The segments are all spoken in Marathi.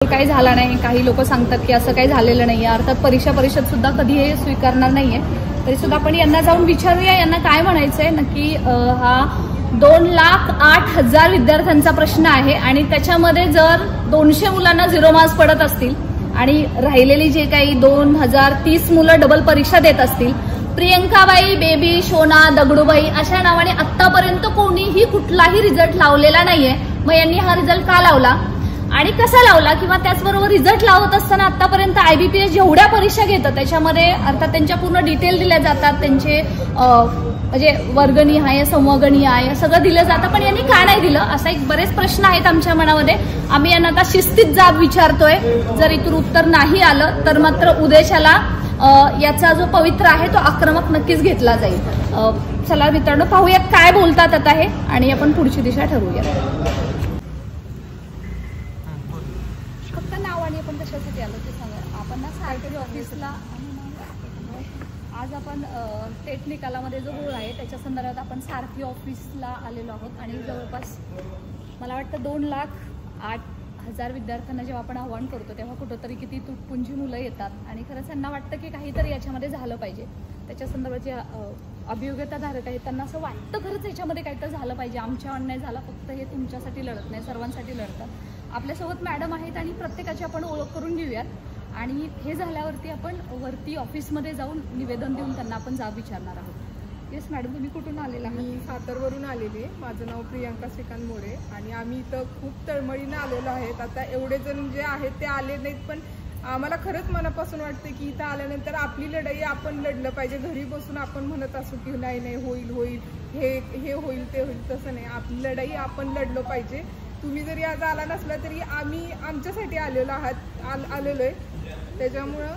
काही झालं नाही, काही लोक सांगतात की असं काही झालेलं नाहीये. अर्थात परीक्षा परिषद सुद्धा कधी हे स्वीकारणार नाहीये. तरी सुद्धा आपण यांना जाऊन विचारूया यांना काय म्हणायचंय नक्की. हा 2,08,000 विद्यार्थ्यांचा प्रश्न आहे आणि त्याच्यामध्ये जर 200 मुलांना 0 मार्क्स पडत असतील आणि राहिलेली जे काही 2,030 मुलं डबल परीक्षा देत असतील, प्रियंकाबाई, बेबी, शोना, दगडूबाई अशा नावाने आतापर्यंत कोणीही कुठलाही रिझल्ट लावलेला नाहीये. मग यांनी हा रिझल्ट का लावला आणि कसा लावला, किंवा त्याचबरोबर रिझल्ट लावत असताना आतापर्यंत IBPS जेवढ्या परीक्षा घेतं त्याच्यामध्ये अर्थात त्यांच्या पूर्ण डिटेल दिल्या जातात, त्यांचे म्हणजे वर्गनिहाय, समवर्गनिहाय सगळं दिलं जातं, पण यांनी का नाही दिलं, असा एक बरेच प्रश्न आहेत आमच्या मनामध्ये. आम्ही यांना आता शिस्तीत जाब विचारतोय. जर इथून उत्तर नाही आलं तर मात्र उद्देशाला याचा जो पवित्र आहे तो आक्रमक नक्कीच घेतला जाईल. चला मित्रांनो, पाहूयात काय बोलतात आता हे आणि आपण पुढची दिशा ठरवूया. फक्त नाव आणि आपण कशासाठी आलो ते सांगा. आपण ना सारखी ऑफिसला आज आपण स्टेट निकालामध्ये जो गोळ आहे त्याच्या संदर्भात आपण सारखी ऑफिसला आलेलो आहोत आणि जवळपास मला वाटतं 2,08,000 विद्यार्थ्यांना जेव्हा आपण आव्हान करतो तेव्हा कुठंतरी किती तुटपुंजी मुलं येतात आणि खरंच त्यांना वाटतं की काहीतरी याच्यामध्ये झालं पाहिजे. त्याच्या संदर्भात जे अभियोग्यताधारक आहेत त्यांना असं वाटतं खरंच याच्यामध्ये काहीतरी झालं पाहिजे, आमच्या अन्याय झाला, फक्त हे तुमच्यासाठी लढत नाही, सर्वांसाठी लढतात. आपल्यासोबत मॅडम आहेत आणि प्रत्येकाची आपण ओळख करून घेऊयात आणि हे झाल्यावरती आपण वरती ऑफिसमध्ये जाऊन निवेदन देऊन त्यांना आपण जाब विचारणार आहोत. येस मॅडम, तुम्ही कुठून आलेला आहात? मी सातारवरून आलेली आहे. माझं नाव प्रियंका श्रीकांत मोरे आणि आम्ही इथं खूप तळमळीनं आलेलो आहेत. आता एवढे जण जे आहेत ते आले नाहीत, पण आम्हाला खरंच मनापासून वाटतं की इथं आल्यानंतर आपली लढाई आपण लढलं पाहिजे. घरी बसून आपण म्हणत असू की नाही होईल होईल, हे होईल ते होईल, तसं नाही. आपली लढाई आपण लढलो पाहिजे. तुम्ही जरी आज आला नसला तरी आम्ही आमच्यासाठी आलेलो आहे. त्याच्यामुळं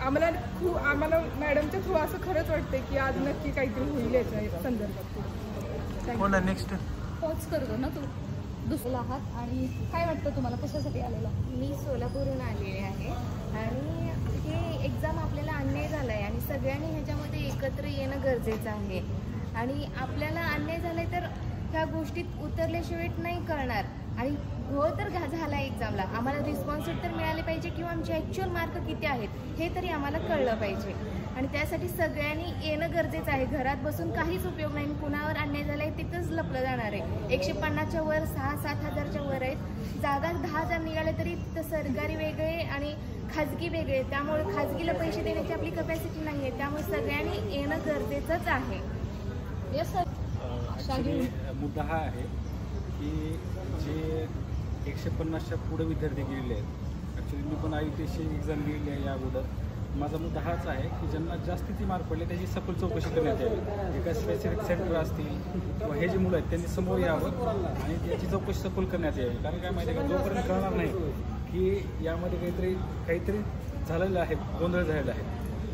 आम्हाला मॅडमच्या थ्रू असं खरंच वाटतं की आज नक्की काहीतरी होईल याच्या संदर्भात. नेक्स्ट पोच करतो ना तू दुसरा आहात आणि काय वाटतं तुम्हाला, कशासाठी आलेला? मी सोलापूरहून आलेले आहे आणि हे एक्झाम आपल्याला अन्याय झाला आहे आणि सगळ्यांनी ह्याच्यामध्ये एकत्र येणं गरजेचं आहे. आणि आपल्याला अन्याय झाला आहे तर ह्या गोष्टीत उतरल्याशिवाय नाही कळणार. आणि हो तर झाला एक्झामला, आम्हाला रिस्पॉन्स तर मिळाले पाहिजे किंवा आमचे ॲक्च्युअल मार्क किती आहेत हे तरी आम्हाला कळलं पाहिजे. आणि त्यासाठी सगळ्यांनी येणं गरजेचं आहे. घरात बसून काहीच उपयोग नाही. कुणावर अन्याय झाला आहे तिथंच लपलं जाणार आहे. 150च्या वर 6-7 हजारच्या वर आहेत. जागा 10,000 निघाले तरी तिथं सरकारी वेगळे आणि खाजगी वेगळे, त्यामुळे खाजगीला पैसे देण्याची आपली कपॅसिटी नाही आहे. त्यामुळे सगळ्यांनी येणं गरजेचंच आहे. येस सर, मुद्दा हा आहे की जे 150च्या पुढे विद्यार्थी गेलेले आहेत. ॲक्च्युली मी पण IBPS एक्झाम दिलेली आहे या अगोदर. माझा मुद्दा हाच आहे की ज्यांना जास्तीचे मार्क पडले त्याची सखोल चौकशी करण्यात यावी. एका स्पेसिफिक सेंटर असतील किंवा हे जे मुलं आहेत त्यांनी समोर यावं आणि त्याची चौकशी सखोल करण्यात यावी. कारण काय माहिती आहे का, जोपर्यंत कळणार नाही की यामध्ये काहीतरी झालेलं आहे, गोंधळ झालेला आहे,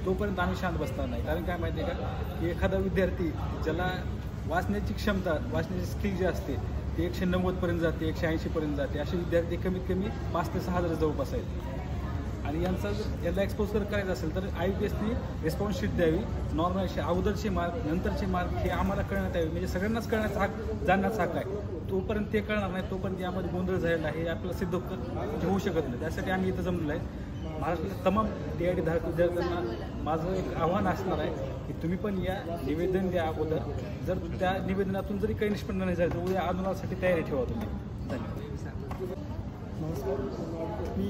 तोपर्यंत आम्ही शांत बसणार नाही. कारण काय माहिती आहे का, की एखादा विद्यार्थी ज्याला वाचण्याची क्षमता, वाचण्याची स्किल जी असते ते 190पर्यंत जाते, 180पर्यंत जाते, असे विद्यार्थी कमीत कमी 5 ते 6 हजार जवळपास आहेत. आणि याला एक्सपोज करायचं असेल तर IBPSनी रिस्पॉन्स शीट द्यावी. नॉर्मल अगोदरचे मार्क, नंतरचे मार्क हे आम्हाला कळण्यात यावे. म्हणजे सगळ्यांनाच कळण्याचा हक, जाणण्याचा हक आहे. तोपर्यंत ते कळणार नाही, तोपर्यंत यामध्ये गोंधळ झालेला आहे, आपल्याला सिद्ध होऊ शकत नाही. त्यासाठी आम्ही इथं जमलेलो आहे. महाराष्ट्रातील तमाम TIT धारक विद्यार्थ्यांना माझं एक आव्हान असणार आहे की तुम्ही पण या, निवेदन द्या अगोदर. जर त्या निवेदनातून जरी काही निष्पन्न नाही झालं तर उद्या आंदोलनासाठी तयारी ठेवा तुम्ही. धन्यवाद. नमस्कार. मी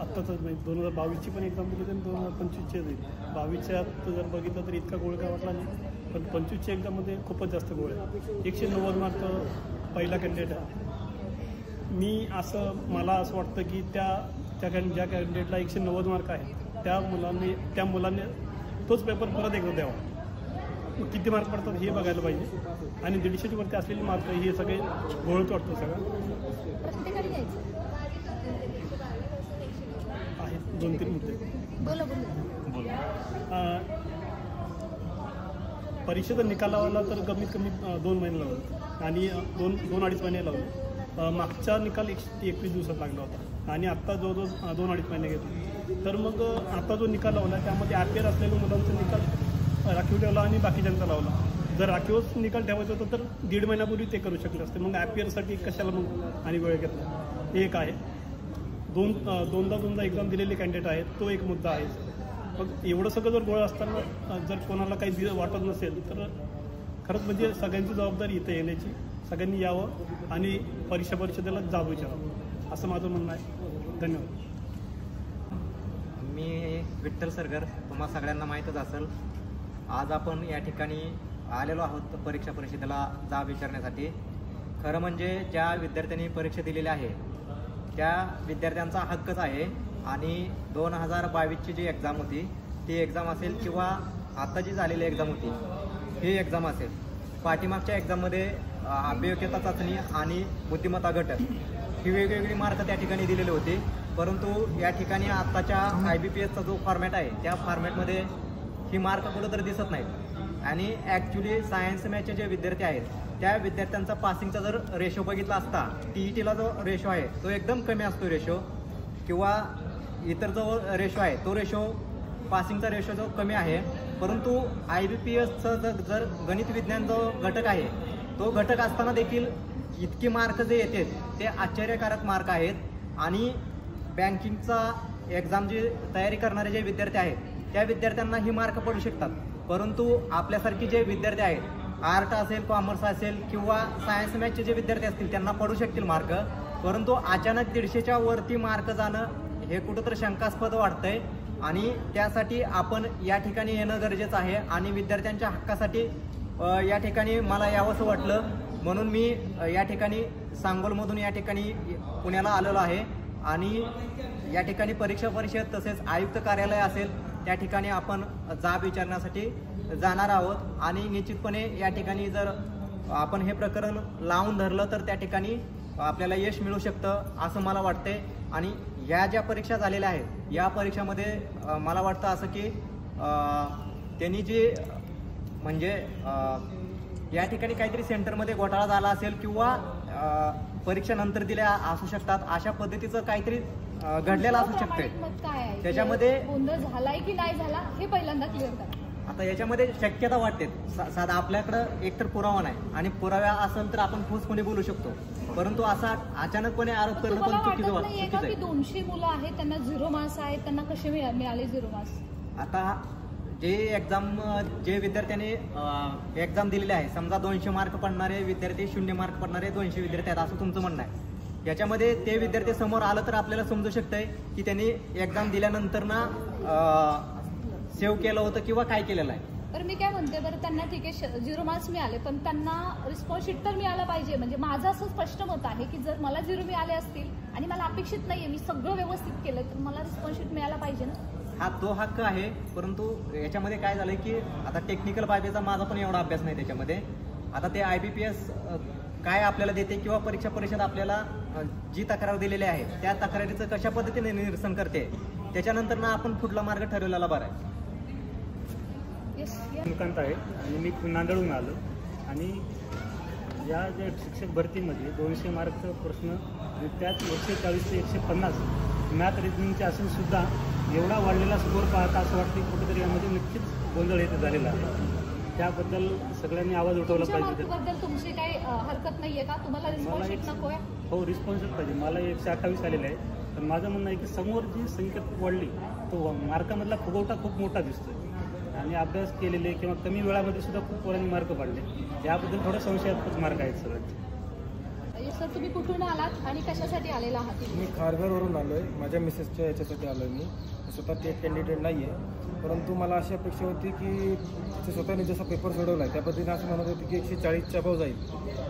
आत्ताच 2022ची पण एक्झाम दिली आणि 2025ची दिली. 22च्यात जर बघितलं तर इतका गोळ काय वाटला नाही, पण 25च्या एक्झाममध्ये खूपच जास्त गोळ आहे. 190 मार्क पहिला कॅन्डिडेट आहे. मला असं वाटतं की ज्या कॅन्डिडेटला 190 मार्क आहे त्या मुलांनी तोच पेपर परत एकदा द्यावा. किती मार्क पडतात हे बघायला पाहिजे. आणि 150च्या वरती असलेले मार्क हे सगळे गोळच वाटतो सगळं आहेत. 2-3 मुद्दे परीक्षेचा निकाल लावायला तर कमीत कमी 2 महिने लावले आणि 2-2.5 महिने लावले. मागचा निकाल 121 दिवसात लागला होता आणि आत्ता जवळजवळ 2-2.5 महिने घेतले. तर मग आता जो निकाल लावला त्यामध्ये APR असलेल्या मुलांचा निकाल राखीव ठेवला आणि बाकीच्यांचा लावला. जर राखीवच निकाल ठेवायचा होता तर 1.5 महिन्यापूर्वी ते करू शकले असते. मग APRसाठी कशाला मग आणि वेळ घेतला, हे एक आहे. दोनदा एक्झाम दिलेले कॅन्डिडेट आहेत, तो एक मुद्दा आहे. मग एवढं सगळं जर गोळ असताना जर कोणाला काही वाटत नसेल तर खरंच म्हणजे सगळ्यांची जबाबदारी इथे येण्याची. सगळ्यांनी यावं आणि परिषदेला जाब विचारावं असं माझं म्हणणं आहे. धन्यवाद. मी विठ्ठल सरगर, तुम्हाला सगळ्यांना माहीतच असेल. आज आपण या ठिकाणी आलेलो आहोत परीक्षा परिषदेला जाब विचारण्यासाठी. खरं म्हणजे ज्या विद्यार्थ्यांनी परीक्षा दिलेली आहे त्या विद्यार्थ्यांचा हक्कच आहे. आणि 2022ची जी एक्झाम होती ती एक्झाम असेल किंवा आता जी झालेली एक्झाम होती ही एक्झाम असेल, पाठीमागच्या एक्झाममध्ये अभियोग्यता चाचणी आणि बुद्धिमत्ता घटक ही वेगवेगळी मार्क त्या ठिकाणी दिलेले होते. परंतु या ठिकाणी आत्ताच्या IBPSचा जो फॉर्मॅट आहे त्या फॉर्मॅटमध्ये ही मार्क कुठं तर दिसत नाहीत. आणि ॲक्च्युली सायन्स मॅथचे जे विद्यार्थी आहेत त्या विद्यार्थ्यांचा पासिंगचा जर रेशो बघितला असता, TETला जो रेशो आहे तो एकदम कमी असतो रेशो, किंवा इतर जो रेशो आहे तो रेशो पासिंगचा रेशो जो कमी आहे. परंतु IBPSचं जर गणित विज्ञान जो घटक आहे तो घटक असताना देखील इतके मार्क जे येतात ते आश्चर्यकारक मार्क आहेत. आणि बँकिंगचा एक्झाम जी तयारी करणारे जे विद्यार्थी आहेत त्या विद्यार्थ्यांना ही मार्क पडू शकतात. परंतु आपल्यासारखे जे विद्यार्थी आहेत, आर्ट असेल, कॉमर्स असेल किंवा सायन्स मॅथचे जे विद्यार्थी असतील त्यांना पडू शकतील मार्क. परंतु अचानक 150च्या वरती मार्क जाणं हे कुठंतरी शंकास्पद वाटतंय. आणि त्यासाठी आपण या ठिकाणी येणं गरजेचं आहे. आणि विद्यार्थ्यांच्या हक्कासाठी या ठिकाणी मला यावंसं वाटलं म्हणून मी या ठिकाणी सांगोलमधून या ठिकाणी पुण्याला आलेलो आहे. आणि या ठिकाणी परीक्षा परिषद तसेच आयुक्त कार्यालय असेल त्या ठिकाणी आपण जाब विचारण्यासाठी जाणार आहोत. आणि निश्चितपणे या ठिकाणी जर आपण हे प्रकरण लावून धरलं तर त्या ठिकाणी आपल्याला यश मिळू शकतं असं मला वाटते. आणि ह्या ज्या परीक्षा झालेल्या आहेत या परीक्षामध्ये मला वाटतं असं की त्यांनी जी म्हणजे या ठिकाणी काहीतरी सेंटरमध्ये घोटाळा झाला असेल किंवा परीक्षा नंतर दिल्या असू शकतात, अशा पद्धतीचं काहीतरी घडलेलं असू शकते. त्याच्यामध्ये गोंधळ झालाय की नाही झाला हे पहिल्यांदा क्लिअर करा. आता याच्यामध्ये शक्यता वाटते. साधा आपल्याकडं एकतर पुरावा नाही आणि पुराव्या असेल तर आपण ठोसपणे बोलू शकतो. परंतु असा अचानकपणे आरोप करणं पण चुकीचं आहे. 200 मुलं आहेत त्यांना 0 मार्क्स आहेत, त्यांना कसे मिळाले 0 मार्क्स? आता जे जे विद्यार्थ्यांनी एक्झाम दिलेले आहे, समजा 200 मार्क पडणारे विद्यार्थी, 0 मार्क पडणारे 200 विद्यार्थी आहेत असं तुमचं म्हणणं आहे. याच्यामध्ये ते विद्यार्थी समोर आलं तर आपल्याला समजू शकतंय की त्यांनी एक्झाम दिल्यानंतर ना सेव्ह केलं होतं किंवा काय केलेलं आहे. तर मी काय म्हणते, बरं त्यांना ठीक आहे 0 मार्क्स मिळाले पण त्यांना रिस्पॉन्स शीट तर मिळाला पाहिजे. म्हणजे माझं असं स्पष्ट मत आहे की जर मला 0 मिळाले असतील आणि मला अपेक्षित नाहीये, मी सगळं व्यवस्थित केलं तर मला रिस्पॉन्स शीट मिळायला पाहिजे ना. हा तो हक्क आहे. परंतु याच्यामध्ये काय झालंय की आता टेक्निकल बाबीचा माझा पण एवढा अभ्यास नाही त्याच्यामध्ये. आता ते IBPS काय आपल्याला देते किंवा परीक्षा परिषद आपल्याला जी तक्रार दिलेली आहे त्या तक्रारीचं कशा पद्धतीने निरसन करते त्याच्यानंतर ना आपण पुढला मार्ग ठरवलेला बरा आहे. श्रीकांत आहे आणि मी नांदेडहून आलो. आणि या ज्या शिक्षक भरतीमध्ये 200 मार्कचा प्रश्न त्यात 140 ते 150 मॅथ रिजनिंगचे असून सुद्धा एवढा वाढलेला स्कोअर पाहता असं वाटतं की कुठेतरी यामध्ये नक्कीच गोंधळ येत झालेला आहे. त्याबद्दल सगळ्यांनी आवाज उठवला पाहिजे. त्याबद्दल तुमची काही हरकत नाहीये का? तुम्हाला रिस्पॉन्स शीट नकोय? हो, रिस्पॉन्स शीट पाहिजे. मला 128 आलेलं आहे. पण माझं म्हणणं आहे की समोर जी संख्या वाढली तो मार्कामधला फुगवटा खूप मोठा दिसतोय. आणि अभ्यास केलेले किंवा कमी वेळामध्ये सुद्धा खूप पोरांनी मार्क पाडले. याबद्दल थोडं संशयास्पद मार्क आहेत सगळ्यांचे. सर तुम्ही कुठून आलात आणि कशासाठी आलेला आहात? मी खारघरवरून आलो आहे. माझ्या मिसेसच्या याच्यासाठी आलो आहे. मी स्वतः टेट कॅन्डिडेट नाही आहे. परंतु मला अशी अपेक्षा होती की तिथे स्वतःने जसा पेपर सोडवला आहे त्या पद्धतीने असं म्हणत होती की 140च्या अबाव जाईल.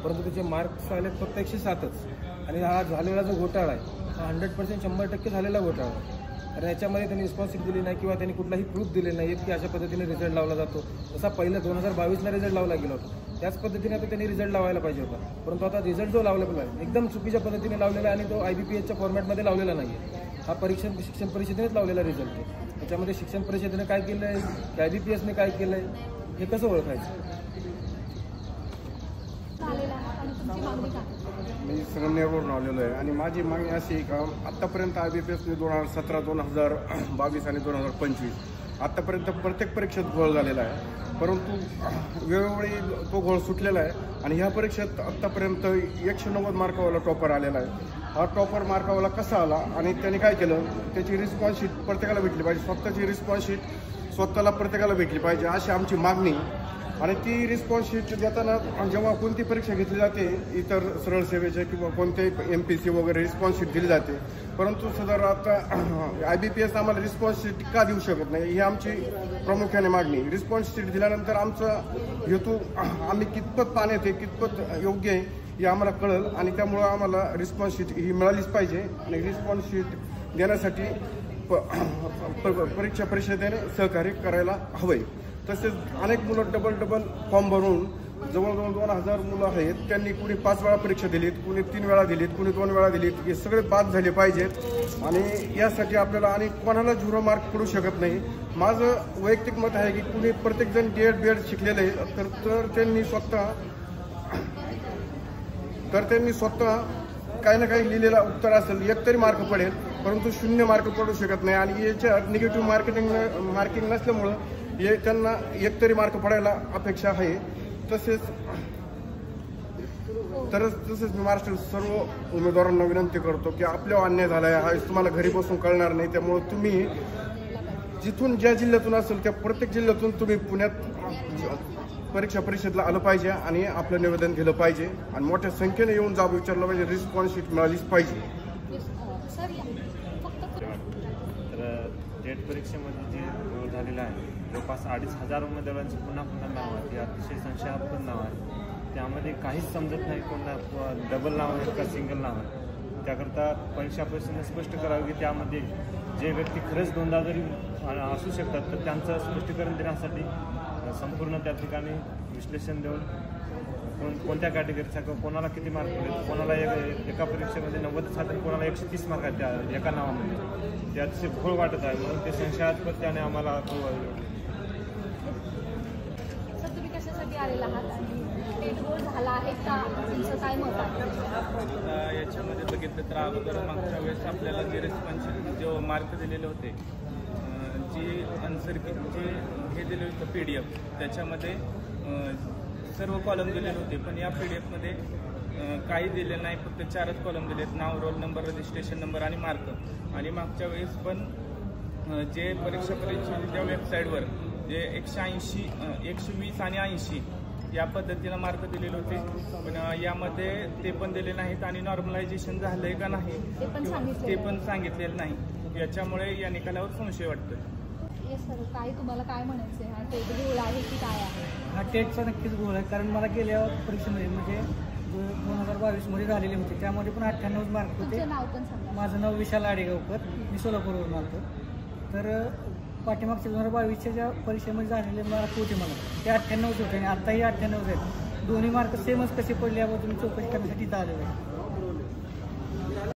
परंतु त्याचे मार्क्स आले फक्त 107च. आणि हा झालेला जो घोटाळा आहे हा 100% 100% झालेला घोटाळा आहे. आणि याच्यामध्ये त्यांनी रिस्पॉन्सिबिलिटी दिली नाही किंवा त्यांनी कुठलाही प्रूफ दिले नाही की अशा पद्धतीने रिझल्ट लावला जातो. जसा पहिला 2022ला रिझल्ट लावला गेला होता त्याच पद्धतीने आता त्यांनी रिझल्ट लावायला पाहिजे होता. परंतु आता रिझल्ट जो लावलेला आहे एकदम चुकीच्या पद्धतीने लावलेला आहे आणि तो IBPSच्या फॉर्मॅटमध्ये लावलेला नाही आहे. हा शिक्षण परिषदेनेच लावलेला रिझल्ट आहे. त्याच्यामध्ये शिक्षण परिषदेने काय केलं आहे की IBPSने काय केलं आहे हे कसं ओळखायचं? मी संगमनेरवरून आलेलो आहे आणि माझी मागणी अशी आहे का आत्तापर्यंत IBPSने 2017, 2022 आणि 2025 आत्तापर्यंत प्रत्येक परीक्षेत घोळ झालेला आहे. परंतु वेळोवेळी तो घोळ सुटलेला आहे. आणि ह्या परीक्षेत आत्तापर्यंत 190 मार्कावाला टॉपर आलेला आहे. हा टॉपर मार्कावाला कसा आला आणि त्यांनी काय केलं, त्याची रिस्पॉन्स शीट प्रत्येकाला भेटली पाहिजे, स्वतःची रिस्पॉन्स शीट स्वतःला प्रत्येकाला भेटली पाहिजे अशी आमची मागणी. आणि ती रिस्पॉन्स शीट देताना जेव्हा कोणती परीक्षा घेतली जाते, इतर सरळ सेवेच्या किंवा कोणत्याही MPC वगैरे रिस्पॉन्स शीट दिली जाते, परंतु सदर आता IBPS आम्हाला रिस्पॉन्स शीट का देऊ शकत नाही ही आमची प्रामुख्याने मागणी. रिस्पॉन्स शीट दिल्यानंतर आमचा हेतू आम्ही कितपत पाण्यात आहे, कितपत योग्य आहे हे आम्हाला कळेल आणि त्यामुळं आम्हाला रिस्पॉन्स शीट ही मिळालीच पाहिजे. आणि रिस्पॉन्स शीट देण्यासाठी परीक्षा परिषदेने सहकार्य करायला हवं आहे. तसेच अनेक मुलं डबल फॉर्म भरून जवळजवळ 2000 मुलं आहेत, त्यांनी कुणी 5 वेळा परीक्षा दिलीत, कुणी 3 वेळा दिलीत, कुणी 2 वेळा दिलीत, हे सगळे बाद झाले पाहिजेत. आणि यासाठी आपल्याला आणि कोणाला 0 मार्क पडू शकत नाही. माझं वैयक्तिक मत आहे की कुणी प्रत्येकजण D.Ed B.Ed शिकलेलं आहे तर त्यांनी स्वतः काही ना काही लिहिलेलं उत्तर असेल, एक तरी मार्क पडेल, परंतु 0 मार्क पडू शकत नाही. आणि याच्यात निगेटिव्ह मार्किंग नसल्यामुळं हे त्यांना एक तरी मार्क पडायला अपेक्षा आहे. तसेच मी महाराष्ट्र सर्व उमेदवारांना विनंती करतो की आपल्यावर अन्याय झाला आहे हा तुम्हाला घरी बसून कळणार नाही, त्यामुळे तुम्ही जिथून ज्या जिल्ह्यातून असेल त्या प्रत्येक जिल्ह्यातून तुम्ही पुण्यात परीक्षा परिषदेला आलं पाहिजे आणि आपलं निवेदन दिलं पाहिजे आणि मोठ्या संख्येने येऊन जाब विचारलं पाहिजे, रिस्पॉन्स शीट मिळालीच पाहिजे. तर टेट परीक्षेमध्ये जे निवड झालेलं आहे जवळपास 2500 उमेदवारांची पुन्हा नाव आहे, ते अतिशय संशयास्पद नाव आहे. त्यामध्ये काहीच समजत नाही कोणता डबल नाव आहे का सिंगल नाव आहे. त्याकरता परीक्षा परिषदेने स्पष्ट करावं की त्यामध्ये जे व्यक्ती खरंच 2दा जरी असू शकतात तर त्यांचं स्पष्टीकरण देण्यासाठी संपूर्ण त्या ठिकाणी विश्लेषण देऊन कोणत्या कॅटेगरीचा किंवा कोणाला किती मार्क पडले, कोणाला एका परीक्षेमध्ये 90 साधन, कोणाला 130 मार्क आहेत त्या एका नावामध्ये, ते अतिशय घोळ वाटत आहे. म्हणून ते संशयास्पद त्याने आम्हाला आलेला आहात आणि टेट बोर्ड झाला आहे का, तुमचं काय मत आहे? आता याच्यामध्ये बघितलं तर अगोदर मागच्या वेळेस आपल्याला जे रिस्पॉन्स जे मार्क दिलेले होते, जे आन्सर जे हे दिले होतं PDF, त्याच्यामध्ये सर्व कॉलम दिलेले होते, पण या PDFमध्ये काही दिले नाही, फक्त 4च कॉलम दिलेत, नाव, रोल नंबर, रजिस्ट्रेशन नंबर आणि मार्क. आणि मागच्या वेळेस पण जे परीक्षा परिषदेच्या वेबसाईटवर जे 180, 120 आणि 80 या पद्धतीनं मार्क दिलेले होते, पण यामध्ये ते पण दिले नाहीत आणि नॉर्मलायझेशन झालंय का नाही ते पण सांगितलेलं नाही. याच्यामुळे या निकालावर संशय वाटतोय. सर काय तुम्हाला काय म्हणायचं आहे, हा टेट गोल आहे की काय आहे? हा टेटचा नक्कीच गोल आहे, कारण मला गेल्या परीक्षेमध्ये म्हणजे 2022 झालेले होते, त्यामध्ये पण 98 मार्क होते. नाव पण सांगा. माझं नाव विशाल आडेगावकर, मी सोलापूरवरून आलो. तर पाठीमागच्या 2022च्या ज्या परीक्षेमध्ये झालेले मार्क होते मला ते 98 होते आणि आत्ताही 98 आहेत. दोन्ही मार्क सेमच कसे पडले याबद्दल चौकशी करण्यासाठी इथं आलेलो आहे.